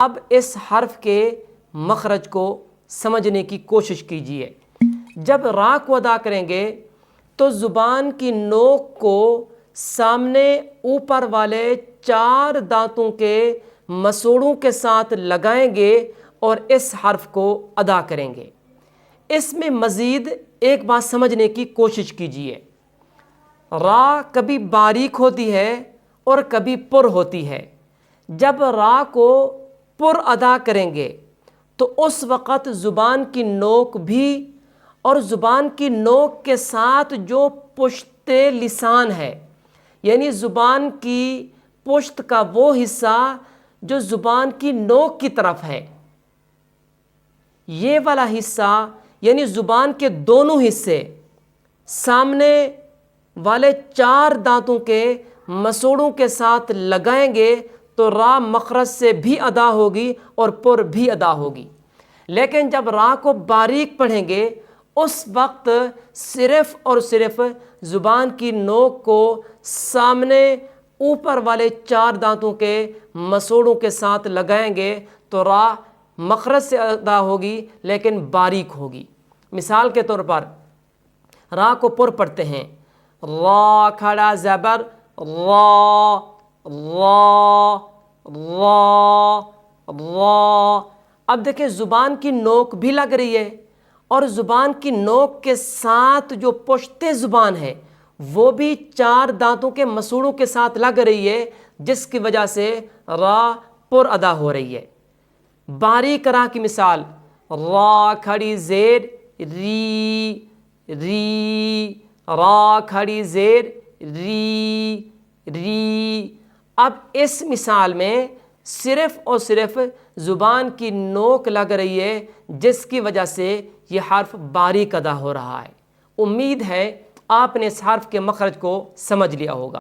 اب اس حرف کے مخرج کو سمجھنے کی کوشش کیجیے۔ جب را کو ادا کریں گے تو زبان کی نوک کو سامنے اوپر والے 4 دانتوں کے مسوڑوں کے ساتھ لگائیں گے اور اس حرف کو ادا کریں گے۔ اس میں مزید ایک بات سمجھنے کی کوشش کیجیے۔ را کبھی باریک ہوتی ہے اور کبھی پر ہوتی ہے۔ جب را کو پر ادا کریں گے تو اس وقت زبان کی نوک بھی اور زبان کی نوک کے ساتھ جو پشت لسان ہے، یعنی زبان کی پشت کا وہ حصہ جو زبان کی نوک کی طرف ہے، یہ والا حصہ یعنی زبان کے دونوں حصے سامنے والے 4 دانتوں کے مسوڑوں کے ساتھ لگائیں گے تو را مخرج سے بھی ادا ہوگی اور پر بھی ادا ہوگی۔ لیکن جب را کو باریک پڑھیں گے اس وقت صرف اور صرف زبان کی نوک کو سامنے اوپر والے 4 دانتوں کے مسوڑوں کے ساتھ لگائیں گے تو را مخرج سے ادا ہوگی لیکن باریک ہوگی۔ مثال کے طور پر را کو پر پڑھتے ہیں، را کھڑا زبر را، را را را۔ اب دیکھیں زبان کی نوک بھی لگ رہی ہے اور زبان کی نوک کے ساتھ جو پشت زبان ہے وہ بھی 4 دانتوں کے مسوڑوں کے ساتھ لگ رہی ہے، جس کی وجہ سے را پر ادا ہو رہی ہے۔ باریک را کی مثال، را کھڑی زیر ری، ری، را کھڑی زیر ری، ری۔ اب اس مثال میں صرف اور صرف زبان کی نوک لگ رہی ہے، جس کی وجہ سے یہ حرف باریک ادا ہو رہا ہے۔ امید ہے آپ نے اس حرف کے مخرج کو سمجھ لیا ہوگا۔